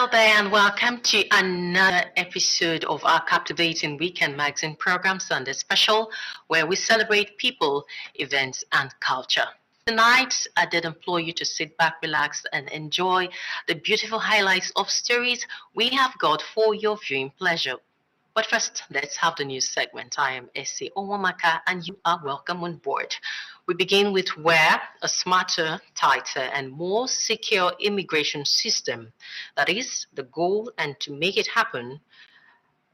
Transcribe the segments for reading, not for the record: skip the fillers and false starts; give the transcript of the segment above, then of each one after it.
Hello there, and welcome to another episode of our captivating weekend magazine program, Sunday Special, where we celebrate people, events, and culture. Tonight, I did implore you to sit back, relax, and enjoy the beautiful highlights of stories we have got for your viewing pleasure. But first, let's have the news segment. I am Essie Owamaka, and you are welcome on board. We begin with where a smarter, tighter, and more secure immigration system. That is the goal, and to make it happen,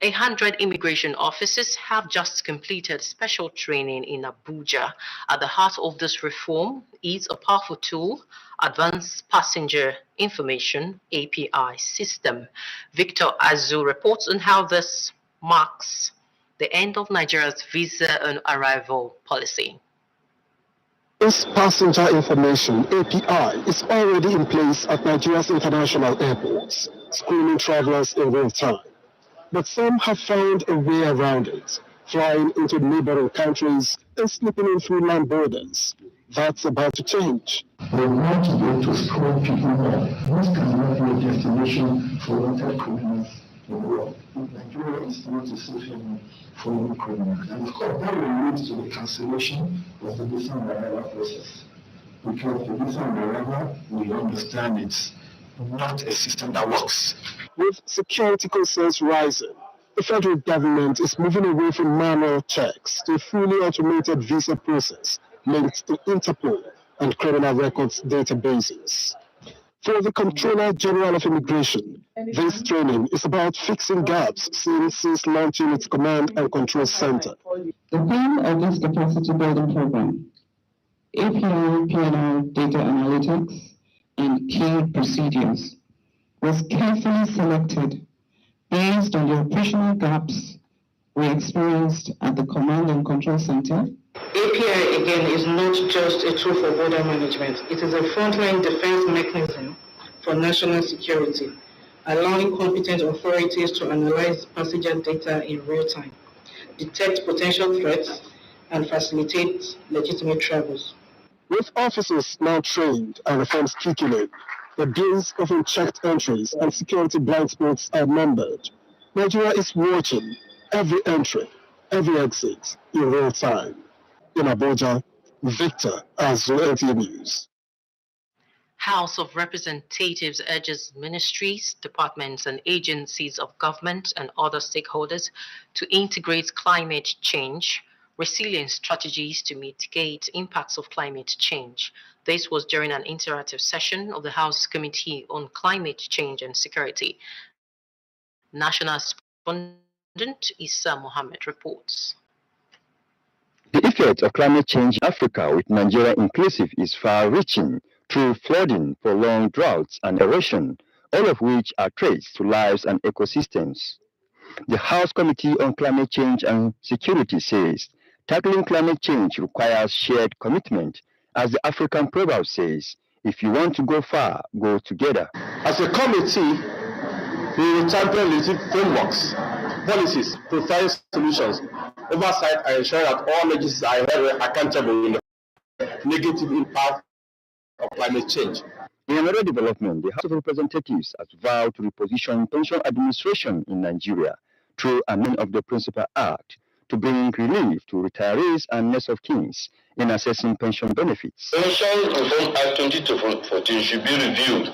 100 immigration officers have just completed special training in Abuja. At the heart of this reform is a powerful tool, Advanced Passenger Information API system. Victor Azu reports on how this marks the end of Nigeria's visa on arrival policy. This passenger information API is already in place at Nigeria's international airports, screening travelers in real time. But some have found a way around it, flying into neighboring countries and slipping in through land borders. That's about to change. We want to be able to screen people more. This cannot be a destination for wanted criminals in the world. Nigeria is not a safe haven for any criminals. And of course, that will lead to the cancellation of the visa and arrival process. Because the visa and arrival, we understand it's not a system that works. With security concerns rising, the federal government is moving away from manual checks to a fully automated visa process linked to Interpol and criminal records databases. For the Comptroller General of Immigration, this training is about fixing gaps seen since launching its Command and Control Center. The theme of this capacity building program, API, PNR, data analytics, and key procedures, was carefully selected based on the operational gaps we experienced at the Command and Control Center. API, again, is not just a tool for border management. It is a frontline defense mechanism for national security, allowing competent authorities to analyze passenger data in real time, detect potential threats, and facilitate legitimate travels. With officers now trained and reforms kicking in, the days of unchecked entries and security blind spots are numbered. Nigeria is watching every entry, every exit in real time. In Abuja, Victor Azu, NTA News. House of Representatives urges ministries, departments, and agencies of government and other stakeholders to integrate climate change resilience strategies to mitigate impacts of climate change. This was during an interactive session of the House Committee on Climate Change and Security. National Correspondent Issa Mohammed reports. The effect of climate change in Africa, with Nigeria inclusive, is far-reaching through flooding, prolonged droughts, and erosion, all of which are threats to lives and ecosystems. The House Committee on Climate Change and Security says tackling climate change requires shared commitment. As the African proverb says, if you want to go far, go together. As a committee, we will champion legislative frameworks, policies, precise solutions, oversight, and ensure that all agencies are held accountable in the negative impact of climate change. In another development, the House of Representatives has vowed to reposition pension administration in Nigeria through amendment of the Principal Act to bring relief to retirees and next of kins in assessing pension benefits. Pension Reform Act 2014 should be reviewed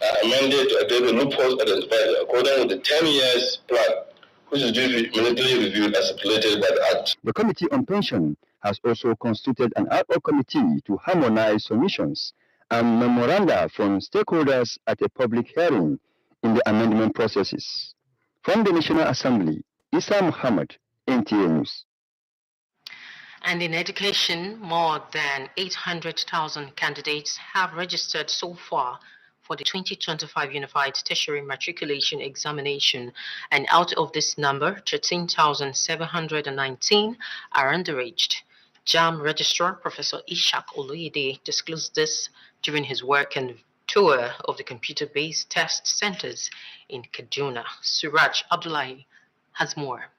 and amended to address the loopholes identified according with the 10 years plan, which is due to be immediately reviewed as stipulated by the Act. The Committee on Pension has also constituted an ad hoc committee to harmonize submissions and memoranda from stakeholders at a public hearing in the amendment processes. From the National Assembly, Issa Muhammad, NTA News. And in education, more than 800,000 candidates have registered so far for the 2025 Unified Tertiary Matriculation Examination, and out of this number, 13,719 are underaged. JAMB Registrar Professor Ishak Oloyede disclosed this during his work and tour of the computer-based test centers in Kaduna. Suraj Abdullahi has more.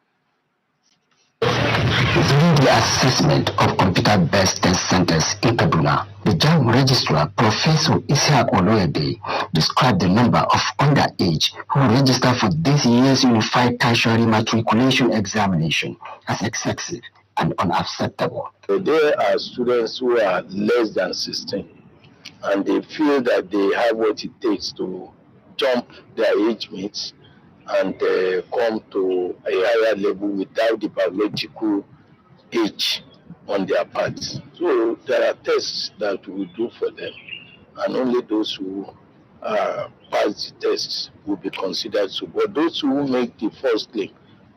During the assessment of computer-based test centers in Kaduna, the JAMB registrar, Professor Isiaq Oloyede, described the number of underage who registered for this year's Unified Tertiary Matriculation Examination as excessive and unacceptable. There are students who are less than 16, and they feel that they have what it takes to jump their age mates and come to a higher level without the biological age on their part. So there are tests that we do for them, and only those who pass the tests will be considered so. But those who make the first claim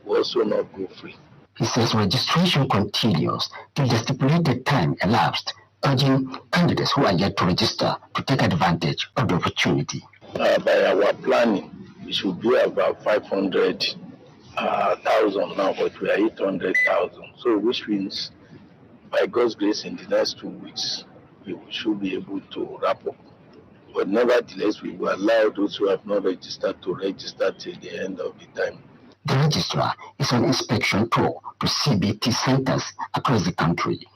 will also not go free. He says registration continues till the stipulated time elapsed, urging candidates who are yet to register to take advantage of the opportunity. By our planning, we should be about 500,000 now, but we are 800,000. So which means, by God's grace, in the next 2 weeks, we should be able to wrap up. But nevertheless, we will allow those who have not registered to register till the end of the time. The registrar is on inspection tour to CBT centers across the country.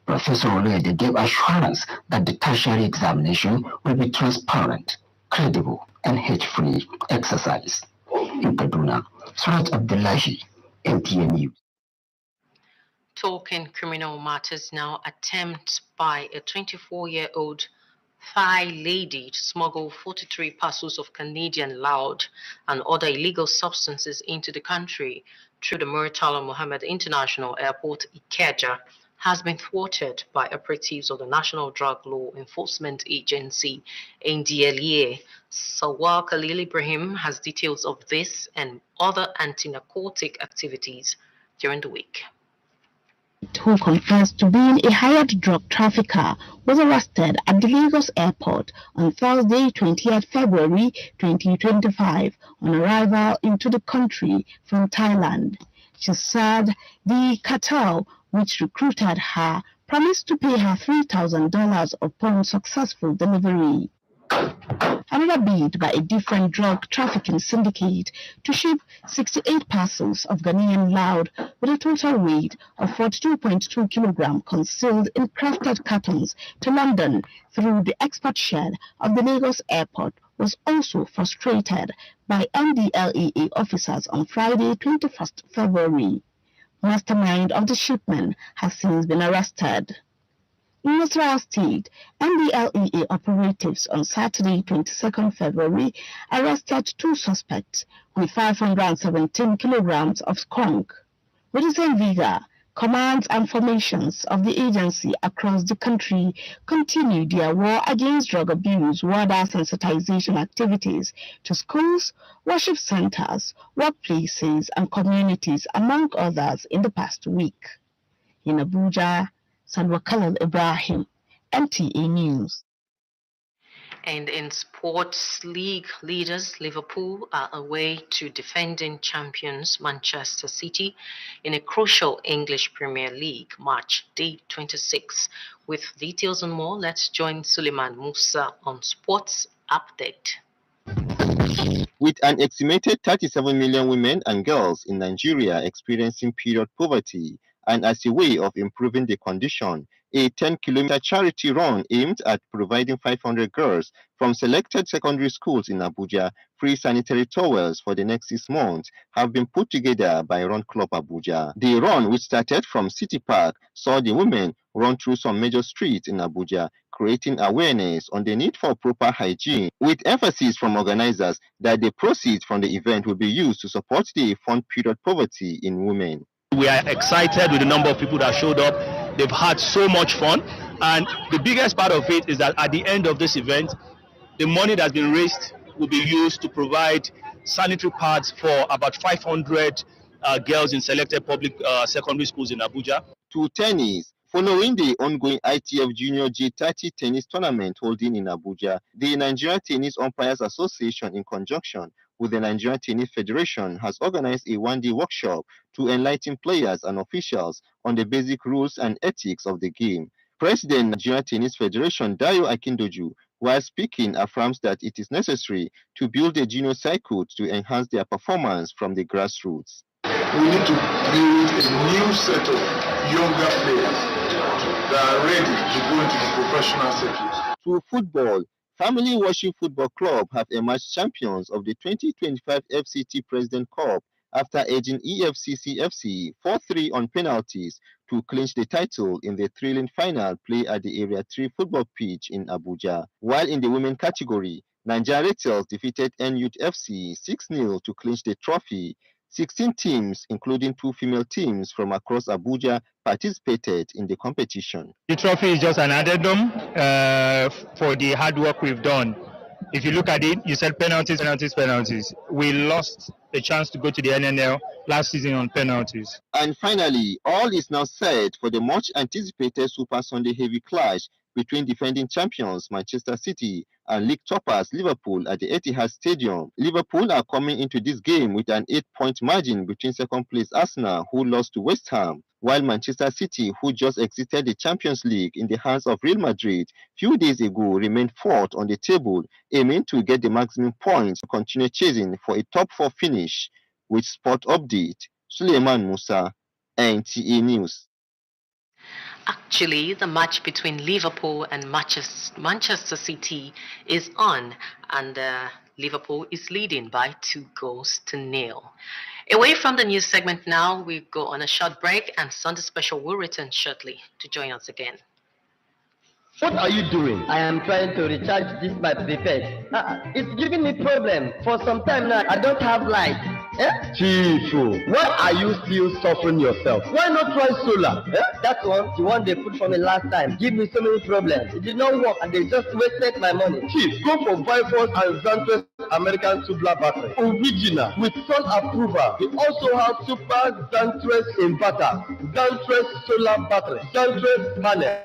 Professor Oloyede gave assurance that the tertiary examination will be transparent, credible, and hate-free exercise. In Kaduna, Suraj Abdullahi, NTA News. Talking criminal matters now, attempt by a 24-year-old Thai lady to smuggle 43 parcels of Canadian loud and other illegal substances into the country through the Murtala Mohammed International Airport, Ikeja, has been thwarted by operatives of the National Drug Law Enforcement Agency, NDLEA. Sawar Khalil Ibrahim has details of this and other anti-narcotic activities during the week. Who confessed to being a hired drug trafficker, was arrested at the Lagos airport on Thursday, 20th February 2025, on arrival into the country from Thailand. She said the cartel, which recruited her, promised to pay her $3,000 upon successful delivery. Another bid by a different drug trafficking syndicate to ship 68 parcels of Ghanaian loud with a total weight of 42.2 kilograms concealed in crafted cartons to London through the export shed of the Lagos airport was also frustrated by NDLEA officers on Friday, 21st February. Mastermind of the shipment has since been arrested. In Nasarawa State, NDLEA operatives on Saturday, 22nd February, arrested 2 suspects with 517 kilograms of skunk. With the same vigor, commands and formations of the agency across the country continue their war against drug abuse, water sensitization activities to schools, worship centers, workplaces, and communities, among others, in the past week. In Abuja, Salwa Khalil Ibrahim, NTA News. And in sports league leaders, Liverpool are away to defending champions Manchester City in a crucial English Premier League match, day 26. With details and more, let's join Suleiman Musa on Sports Update. With an estimated 37 million women and girls in Nigeria experiencing period poverty, and as a way of improving the condition, a 10-kilometer charity run aimed at providing 500 girls from selected secondary schools in Abuja free sanitary towels for the next 6 months have been put together by Run Club Abuja. The run, which started from City Park, saw the women run through some major streets in Abuja, creating awareness on the need for proper hygiene, with emphasis from organizers that the proceeds from the event will be used to support the fund period poverty in women. We are excited with the number of people that showed up. They've had so much fun, and the biggest part of it is that at the end of this event, the money that's been raised will be used to provide sanitary pads for about 500 girls in selected public secondary schools in Abuja. To tennis. Following the ongoing ITF Junior G30 tennis tournament holding in Abuja, the Nigeria Tennis Umpires Association, in conjunction with the Nigerian Tennis Federation, has organized a one-day workshop to enlighten players and officials on the basic rules and ethics of the game. President Nigeria Tennis Federation Dayo Akindoju, while speaking, affirms that it is necessary to build a junior circuit to enhance their performance from the grassroots. we need to build a new set of younger players that are ready to go into the professional circuit. To football, Family Worship Football Club have emerged champions of the 2025 FCT President Cup after edging EFCC FC 4-3 on penalties to clinch the title in the thrilling final play at the Area 3 football pitch in Abuja. While in the women category, Nigeria Rattles defeated NUT FC 6-0 to clinch the trophy. 16 teams, including 2 female teams from across Abuja, participated in the competition. The trophy is just an addendum for the hard work we've done. If you look at it, you said penalties. We lost a chance to go to the NNL last season on penalties. And finally, all is now set for the much anticipated Super Sunday heavy clash between defending champions Manchester City and league toppers Liverpool at the Etihad Stadium. Liverpool are coming into this game with an 8-point margin between second place Arsenal, who lost to West Ham, while Manchester City, who just exited the Champions League in the hands of Real Madrid few days ago, remained fourth on the table, aiming to get the maximum points to continue chasing for a top 4 finish. With Sport Update, Suleiman Musa, NTA News. Actually, the match between Liverpool and Manchester City is on, and Liverpool is leading by 2-0. Away from the news segment now, we go on a short break, and Sunday Special will return shortly to join us again. What are you doing? I am trying to recharge this my prepaid. It's giving me problem. For some time now, I don't have light. Chief, why are you still suffering yourself? Why not try solar? That one, the one they put for me last time, give me so many problems. It did not work and they just wasted my money. Chief, go for Bifrost and Zantres American Tubular Battery. Original, with sun approval. We also have Super Zantres Inverter, Zantres Solar Battery, Zantres Panel,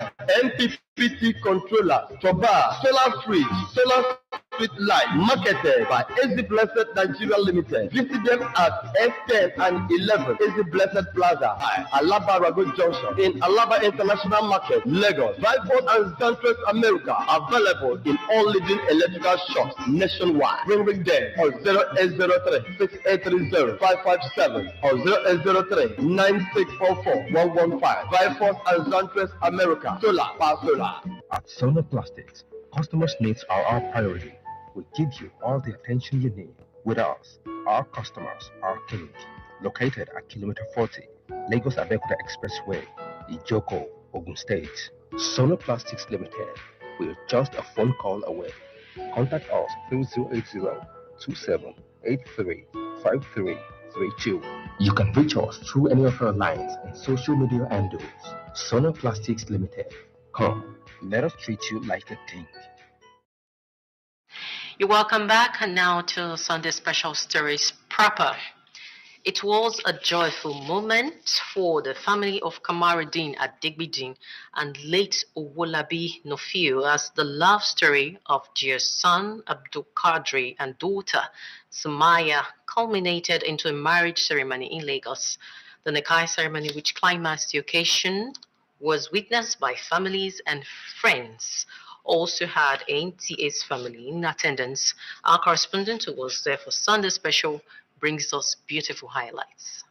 MPPT controller, Tobar, solar fridge, solar street light, marketed by Easy Blessed Nigeria Limited. Visit them at F10 and 11 Easy Blessed Plaza, Alaba Rago Junction, in Alaba International Market, Lagos. Bifrost and Zantres America, available in all leading electrical shops nationwide. Ring them on 0803 6830 557 or 0803 9644 115. Bifrost and Zantres America, solar, power solar. At Solar Plastics, customers' needs are our priority. We give you all the attention you need. With us, our customers are king. Located at kilometer 40, Lagos Abeokuta Expressway, Ijoko, Ogun State. Solar Plastics Limited. We're just a phone call away. Contact us through 080-2783-5332. You can reach us through any of our lines and social media handles. Solar Plastics Limited. Come, let us treat you like a king. You're welcome back, and now to Sunday Special Stories proper. It was a joyful moment for the family of Kamaruddin Adegbidin and late Owolabi Nofio as the love story of their son Abdul Qadri and daughter Sumaya culminated into a marriage ceremony in Lagos. The Nikai ceremony, which climaxed the occasion, was witnessed by families and friends. Also had NTA's family in attendance. Our correspondent who was there for Sunday Special brings us beautiful highlights.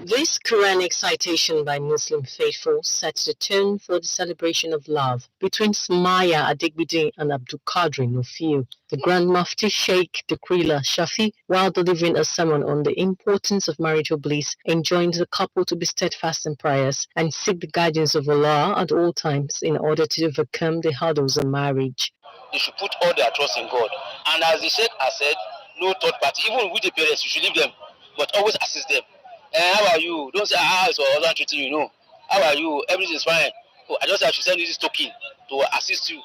This Quranic citation by Muslim faithful sets the tone for the celebration of love between Sumaya Adegbidin and Abdul Qadri Nofio. The Grand Mufti Sheikh Dhikrila Shafi, while delivering a sermon on the importance of marital bliss, enjoined the couple to be steadfast in prayers and seek the guidance of Allah at all times in order to overcome the hurdles of marriage. They should put all their trust in God. And as the Sheikh has said, no third party. Even with the parents, you should leave them, but always assist them. How are you? Don't say, it's your husband treating you, no. How are you? Everything is fine. Oh, I just have to send you this token to assist you.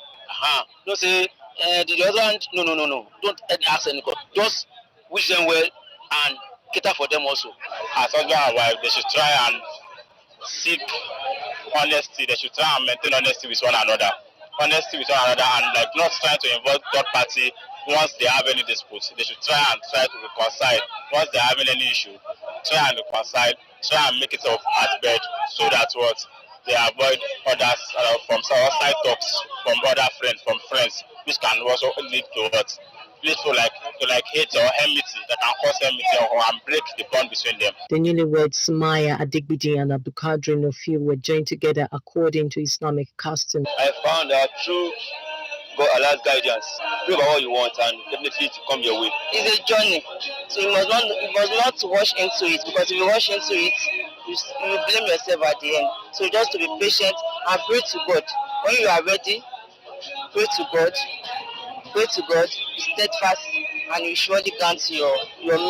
Don't say, did your husband? No. Don't ask any question. Just wish them well and cater for them also. As husband and wife, they should try and seek honesty. They should try and maintain honesty with one another. Honesty with one another, and like not trying to involve third party once they have any disputes. They should try to reconcile once they are having any issue. try and reconcile, try and make it up at bed, so that what they avoid others from outside talks from other friends, which can also lead to what lead to like hate or enmity that can cause enmity and break the bond between them. The newlyweds Sumaya Adigbidi and Abdulkadir Nofil were joined together according to Islamic custom. I found that through God Allah's guidance, pray about what you want and definitely to come your way. It's a journey, so you must not rush into it, because if you rush into it, you blame yourself at the end. So just to be patient and pray to God. When you are ready, pray to God, be steadfast, and you surely grant your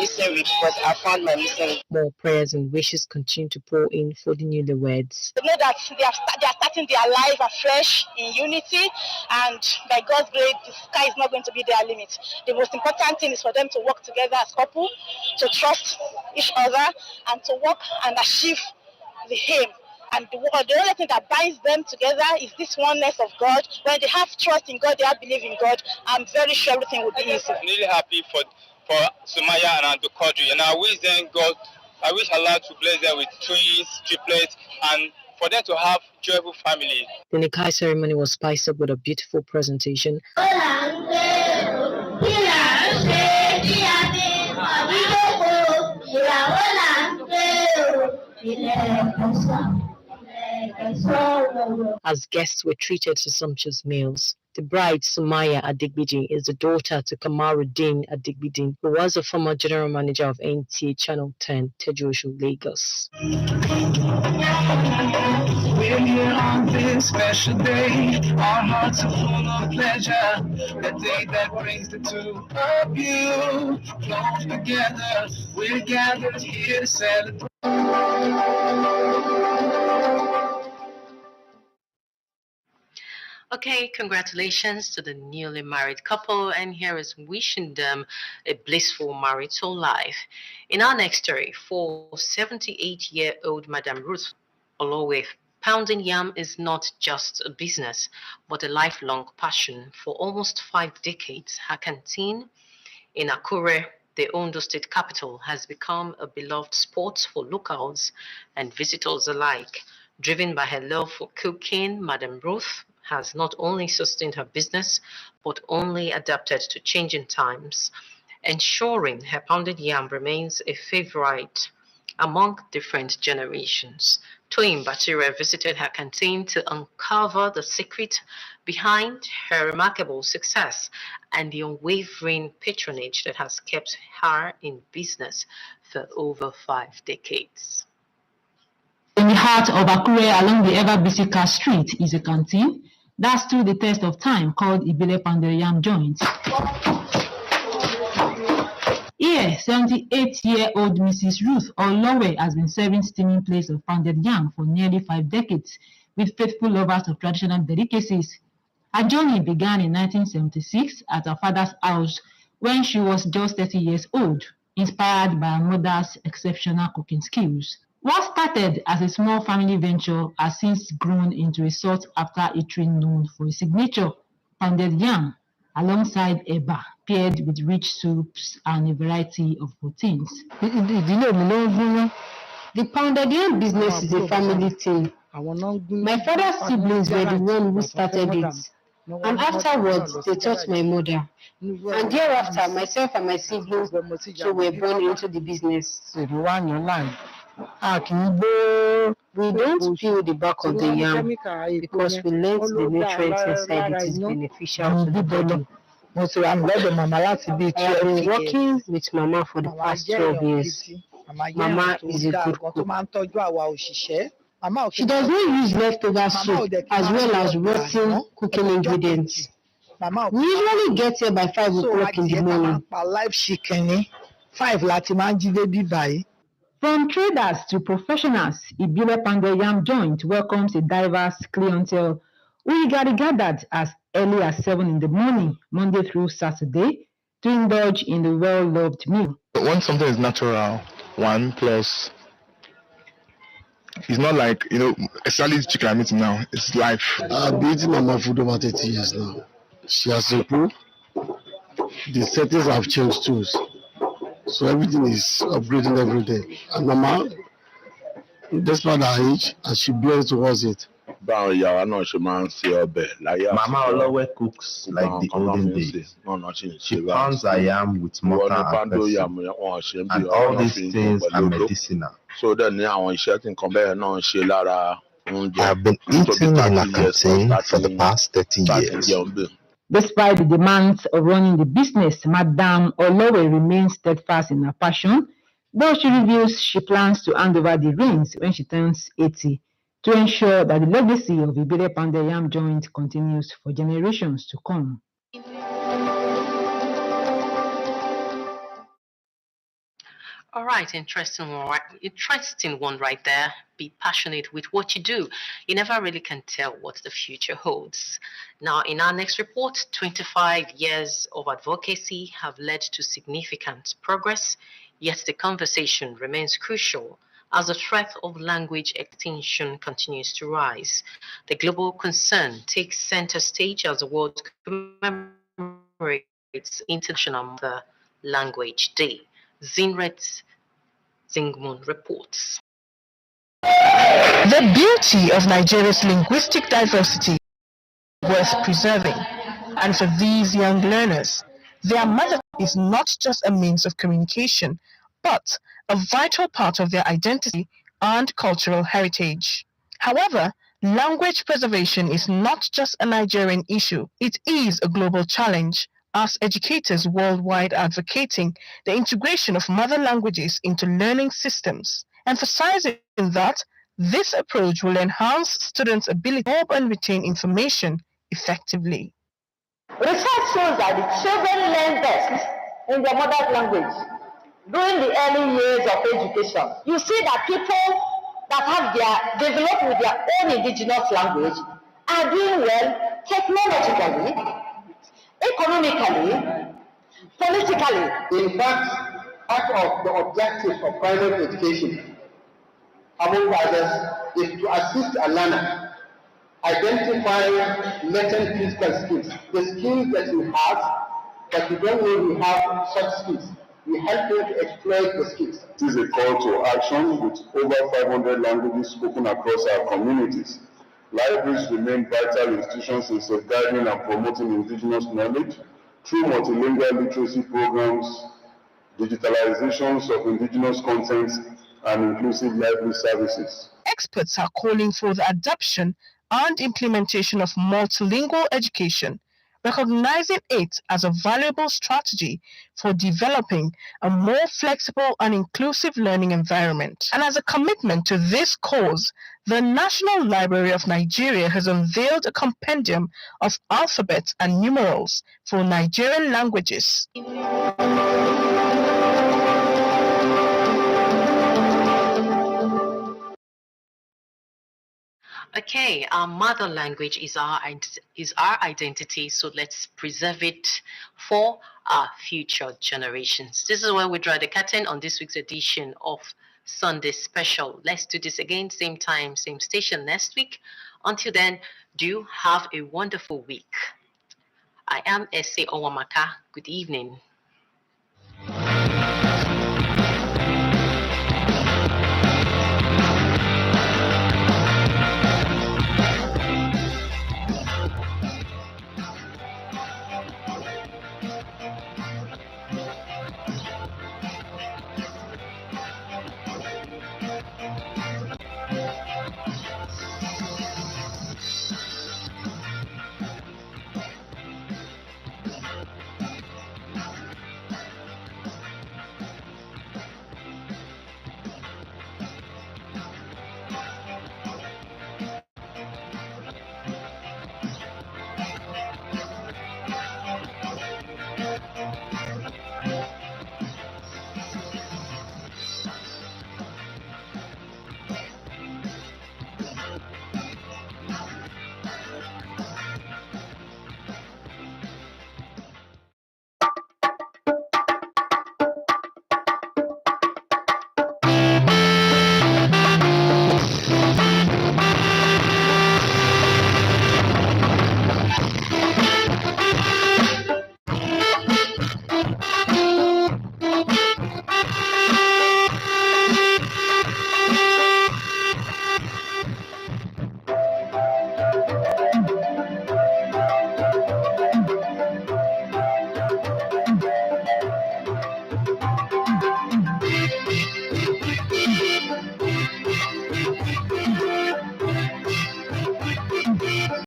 missing rib, because I found my missing rib. More prayers and wishes continue to pour in for the newlyweds. They know that they are starting their life afresh in unity, and by God's grace, the sky is not going to be their limit. The most important thing is for them to work together as a couple, to trust each other, and to work and achieve the aim. And the only thing that binds them together is this oneness of God. When they have trust in God, they have belief in God, I'm very sure everything will be easy. I'm really happy for Sumaya and Abdulkadir, and I wish Allah to bless them with twins, triplets, and for them to have joyful family. The Nikai ceremony was spiced up with a beautiful presentation. As guests were treated to sumptuous meals. The bride, Sumaya Adigbidi, is the daughter to Kamaruddin Adigbidi, who was a former general manager of NTA Channel 10, Tejosho, Lagos. We're here on this special day. Our hearts are full of pleasure. The day that brings the two of you close together. We're gathered here to celebrate. Okay, congratulations to the newly married couple, and here is wishing them a blissful marital life. In our next story, for 78-year-old Madam Ruth Olowe, pounding yam is not just a business, but a lifelong passion. For almost 5 decades, her canteen in Akure, the Ondo State capital, has become a beloved spot for locals and visitors alike. Driven by her love for cooking, Madam Ruth has not only sustained her business, but only adapted to changing times, ensuring her pounded yam remains a favorite among different generations. Toyin Batire visited her canteen to uncover the secret behind her remarkable success and the unwavering patronage that has kept her in business for over 5 decades. In the heart of Akure, along the ever-busy Car Street, is a canteen that stood the test of time, called Ibile Pounded Yam Joint. Here, 78-year-old Mrs. Ruth Olowe has been serving steaming plates of pounded yam for nearly 5 decades with faithful lovers of traditional delicacies. Her journey began in 1976 at her father's house when she was just 30 years old, inspired by her mother's exceptional cooking skills. What started as a small family venture has since grown into a sought-after eatery known for its signature pounded yam, alongside eba, paired with rich soups and a variety of proteins. The pounded yam business is a family thing. My father's siblings were the one who started it, and afterwards they taught my mother. And thereafter, myself and my siblings too were born into the business. We don't peel the back of the yam because we learned the nutrients inside it is beneficial to the body. I have been working with Mama for the past 12 years. Mama is a good cook. She does not use leftover soup as well as rotten cooking ingredients. We usually get here by 5 o'clock in the morning. From traders to professionals, Ibile Pounded Yam Joint welcomes a diverse clientele who gathered as early as 7 in the morning, Monday through Saturday, to indulge in the well-loved meal. When something is natural, plus it's not like, especially chicken and meat now, it's life. I've been eating Mama food over 30 years now. She has improved. The settings have changed too. So everything is upgrading every day. And Mama, despite her age, and she builds towards it. Mama Olowe cooks like the olden days. She pounds ayam with mortar and pestle, and all these things are medicinal. I've been eating in a canteen for the past 30 years. Despite the demands of running the business, Madame Olowe remains steadfast in her passion, though she reveals she plans to hand over the reins when she turns 80 to ensure that the legacy of Ibile Pounded Yam joint continues for generations to come. All right, interesting one right there. Be passionate with what you do. You never really can tell what the future holds. Now, in our next report, 25 years of advocacy have led to significant progress, yet the conversation remains crucial as the threat of language extinction continues to rise. The global concern takes center stage as the world commemorates International Mother Language Day. Zinret Zingmun reports. The beauty of Nigeria's linguistic diversity is worth preserving, and for these young learners, their mother is not just a means of communication, but a vital part of their identity and cultural heritage. However, language preservation is not just a Nigerian issue, it is a global challenge, as educators worldwide advocating the integration of mother languages into learning systems, emphasizing that this approach will enhance students' ability to absorb and retain information effectively. Research shows that the children learn best in their mother language during the early years of education. You see that people that have developed with their own indigenous language are doing well technologically, economically, politically. In fact, part of the objectives of primary education, among others, is to assist a learner identify latent physical skills, the skills that you have, but you don't know you have such skills. We help you to exploit the skills. This is a call to action with over 500 languages spoken across our communities. Libraries remain vital institutions in safeguarding and promoting indigenous knowledge through multilingual literacy programs, digitalizations of indigenous content, and inclusive library services. Experts are calling for the adoption and implementation of multilingual education, recognizing it as a valuable strategy for developing a more flexible and inclusive learning environment. And as a commitment to this cause, the National Library of Nigeria has unveiled a compendium of alphabets and numerals for Nigerian languages. Okay, our mother language is our identity, so let's preserve it for our future generations. This is where we draw the curtain on this week's edition of Sunday Special. Let's do this again, same time, same station next week. Until then, do have a wonderful week. I am S.A. Owamaka. Good evening.